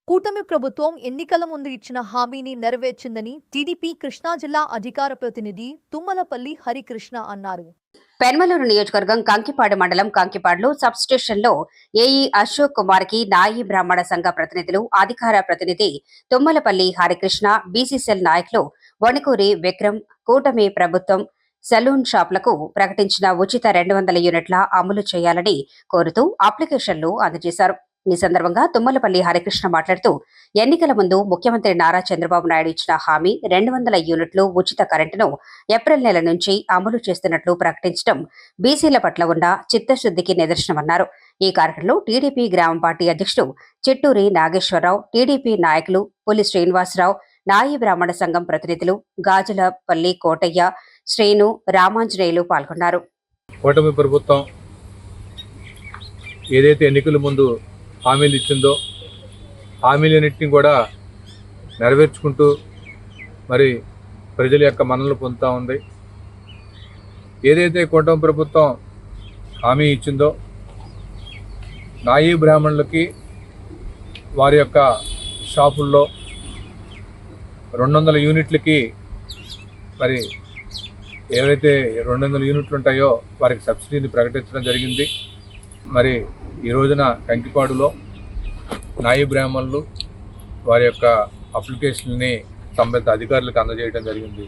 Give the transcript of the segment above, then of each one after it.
కూటమి ప్రభుత్వం ఎన్నికల ముందు ఇచ్చిన హామీని నెరవేర్చిందని టీడీపీ కృష్ణా జిల్లా అధికార ప్రతినిధి తుమ్మలపల్లి హరికృష్ణ అన్నారు. పెన్మలూరు నియోజకవర్గం కంకిపాడు మండలం కంకిపాడులో సబ్ స్టేషన్లో ఏఈ అశోక్ కుమార్ కి నాయి బ్రాహ్మణ సంఘ ప్రతినిధులు, అధికార ప్రతినిధి తుమ్మలపల్లి హరికృష్ణ, బీసీసీఎల్ నాయకులు వణికూరి విక్రమ్ కూటమి ప్రభుత్వం సెలూన్ షాపులకు ప్రకటించిన ఉచిత 200 యూనిట్ల అమలు చేయాలని కోరుతూ అప్లికేషన్లు అందజేశారు. ఈ సందర్భంగా తుమ్మలపల్లి హరికృష్ణ మాట్లాడుతూ, ఎన్నికల ముందు ముఖ్యమంత్రి నారా చంద్రబాబు నాయుడు ఇచ్చిన హామీ 200 యూనిట్లు ఉచిత కరెంటును ఏప్రిల్ నెల నుంచి అమలు చేస్తున్నట్లు ప్రకటించడం బీసీల పట్ల ఉన్న చిత్తశుద్ధికి నిదర్శనమన్నారు. ఈ కార్యక్రమంలో టీడీపీ గ్రామ పార్టీ అధ్యక్షుడు చిట్టూరి నాగేశ్వరరావు, టీడీపీ నాయకులు పులి శ్రీనివాసరావు, నాయి బ్రాహ్మణ సంఘం ప్రతినిధులు గాజులపల్లి కోటయ్య, శ్రీను, రామాంజనేయులు పాల్గొన్నారు. కూటమి ప్రభుత్వం ఏదైతే ఎన్నికల ముందు హామీలు ఇచ్చిందో హామీలన్నింటినీ కూడా నెరవేర్చుకుంటూ మరి ప్రజల యొక్క మన్ననలు పొందుతూ ఉంది. ఏదైతే కూటమి ప్రభుత్వం హామీ ఇచ్చిందో నాయీ బ్రాహ్మణులకి వారి యొక్క షాపుల్లో 200 యూనిట్లకి మరి ఏవైతే 200 యూనిట్లు ఉంటాయో వారికి సబ్సిడీని ప్రకటించడం జరిగింది. మరి ఈ రోజున కంకిపాడులో నాయి బ్రాహ్మణులు వారి యొక్క అప్లికేషన్ని సంబంధిత అధికారులకు అందజేయడం జరిగింది.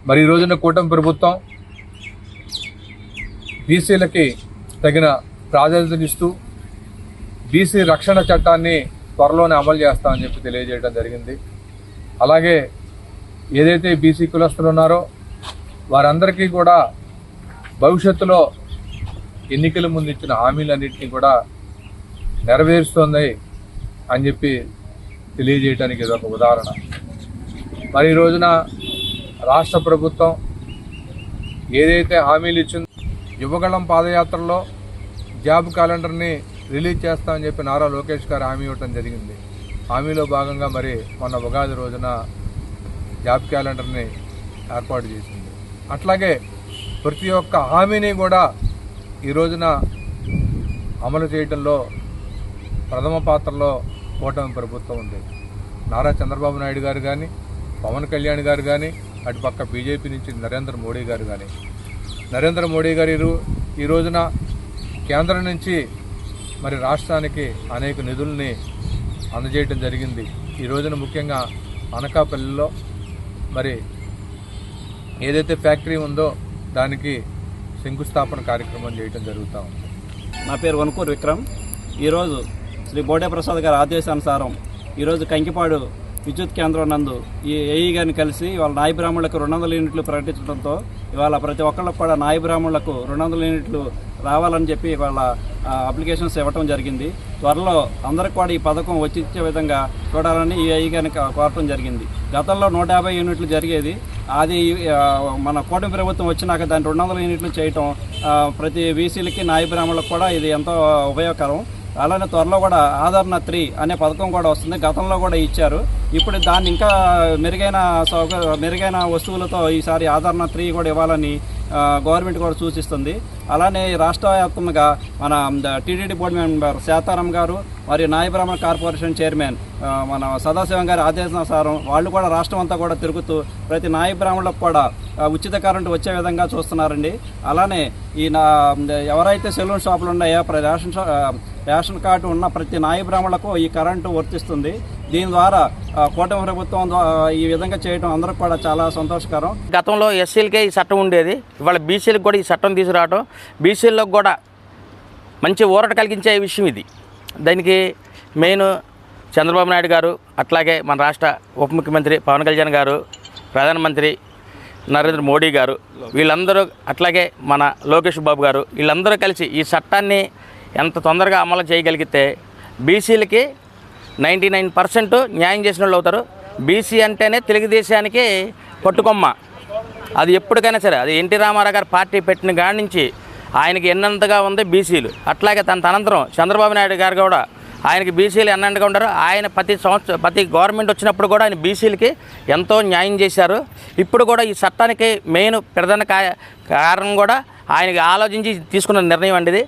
మరి ఈ రోజున కూటమి ప్రభుత్వం బీసీలకి తగిన ప్రాధాన్యతనిస్తూ బీసీ రక్షణ చట్టాన్ని త్వరలోనే అమలు చేస్తామని చెప్పి తెలియజేయడం జరిగింది. అలాగే ఏదైతే బీసీ కులస్తులు ఉన్నారో వారందరికీ కూడా భవిష్యత్తులో ఎన్నికల ముందు ఇచ్చిన హామీలన్నింటినీ కూడా నెరవేరుస్తోంది అని చెప్పి తెలియజేయడానికి ఇదొక ఉదాహరణ. మరి ఈ రోజున రాష్ట్ర ప్రభుత్వం ఏదైతే హామీలు ఇచ్చిందో యువగళం పాదయాత్రలో జాబ్ క్యాలెండర్ని రిలీజ్ చేస్తామని చెప్పి నారా లోకేష్ గారు హామీ ఇవ్వడం జరిగింది. హామీలో భాగంగా మరి మొన్న ఉగాది రోజున జాబ్ క్యాలెండర్ని ఏర్పాటు చేసింది. అట్లాగే ప్రతి ఒక్క హామీని కూడా ఈ రోజున అమలు చేయడంలో ప్రథమ పాత్రలో కూటమి ప్రభుత్వం ఉంది. నారా చంద్రబాబు నాయుడు గారు కానీ, పవన్ కళ్యాణ్ గారు కానీ, అటుపక్క బీజేపీ నుంచి నరేంద్ర మోడీ గారు కానీ, నరేంద్ర మోడీ గారు ఈ రోజున కేంద్రం నుంచి మరి రాష్ట్రానికి అనేక నిధుల్ని అందజేయడం జరిగింది. ఈ రోజున ముఖ్యంగా అనకాపల్లిలో మరి ఏదైతే ఫ్యాక్టరీ ఉందో దానికి శంకుస్థాపన కార్యక్రమం చేయడం జరుగుతూ ఉంది. నా పేరు వణుకూరి విక్రమ్. ఈరోజు శ్రీ బోడే ప్రసాద్ గారి ఆదేశానుసారం ఈరోజు కంకిపాడు విద్యుత్ కేంద్రం నందు ఈ ఏఈ గారిని కలిసి వాళ్ళ నాయి బ్రాహ్మణులకు 200 యూనిట్లు ప్రకటించడంతో ఇవాళ ప్రతి ఒక్కళ్ళకు కూడా నాయి బ్రాహ్మణులకు 200 యూనిట్లు రావాలని చెప్పి వాళ్ళ అప్లికేషన్స్ ఇవ్వటం జరిగింది. త్వరలో అందరికి కూడా ఈ పథకం వచ్చే విధంగా చూడాలని ఈ ఏఈ గారిని కోరటం జరిగింది. గతంలో 150 యూనిట్లు జరిగేది. అది మన కూటమి ప్రభుత్వం వచ్చినాక దాన్ని 200 యూనిట్లు చేయటం ప్రతి బీసీలకి నాయి బ్రాహ్మణులకు కూడా ఇది ఎంతో ఉపయోగకరం. అలానే త్వరలో కూడా ఆదరణ 3 అనే పథకం కూడా వస్తుంది. గతంలో కూడా ఇచ్చారు. ఇప్పుడు దాన్ని ఇంకా మెరుగైన వస్తువులతో ఈసారి ఆదరణ 3 కూడా ఇవ్వాలని గవర్నమెంట్ కూడా సూచిస్తుంది. అలానే రాష్ట్ర వ్యాప్తంగా మన టీటీడీ బోర్డు మెంబర్ శాతారాం గారు మరియు నాయి బ్రాహ్మణ కార్పొరేషన్ చైర్మన్ మన సదాశివం గారి ఆదేశానుసారం వాళ్ళు కూడా రాష్ట్రం అంతా కూడా తిరుగుతూ ప్రతి నాయి బ్రాహ్మణులకు కూడా ఉచిత కరెంటు వచ్చే విధంగా చూస్తున్నారండి. అలానే ఈ ఎవరైతే సెలూన్ షాపులు ఉన్నాయో రేషన్ కార్డు ఉన్న ప్రతి నాయి బ్రాహ్మణులకు ఈ కరెంటు వర్తిస్తుంది. దీని ద్వారా కూటమి ప్రభుత్వం ఈ విధంగా చేయడం అందరికి కూడా చాలా సంతోషకరం. గతంలో ఎస్సీలకే ఈ చట్టం ఉండేది. ఇవాళ బీసీలకు కూడా ఈ చట్టం తీసుకురావడం బీసీలకు కూడా మంచి ఊరట కలిగించే విషయం ఇది. దానికి మెయిన్ చంద్రబాబు నాయుడు గారు, అట్లాగే మన రాష్ట్ర ఉప ముఖ్యమంత్రి పవన్ కళ్యాణ్ గారు, ప్రధానమంత్రి నరేంద్ర మోడీ గారు, వీళ్ళందరూ అట్లాగే మన లోకేష్ బాబు గారు, వీళ్ళందరూ కలిసి ఈ చట్టాన్ని ఎంత తొందరగా అమలు చేయగలిగితే బీసీలకి 99% న్యాయం చేసిన వాళ్ళు అవుతారు. బీసీ అంటేనే తెలుగుదేశానికి పట్టుకొమ్మ. అది ఎప్పటికైనా సరే, అది ఎన్టీ రామారావు గారు పార్టీ పెట్టిన కాడి నుంచి ఆయనకి ఎన్నంతగా ఉంది బీసీలు. అట్లాగే తన అనంతరం చంద్రబాబు నాయుడు గారు కూడా ఆయనకి బీసీలు ఎన్నంతగా ఉంటారు. ఆయన ప్రతి గవర్నమెంట్ వచ్చినప్పుడు కూడా ఆయన బీసీలకి ఎంతో న్యాయం చేశారు. ఇప్పుడు కూడా ఈ చట్టానికి మెయిన్ ప్రధాన కారణం కూడా ఆయనకి ఆలోచించి తీసుకున్న నిర్ణయం అండి ఇది.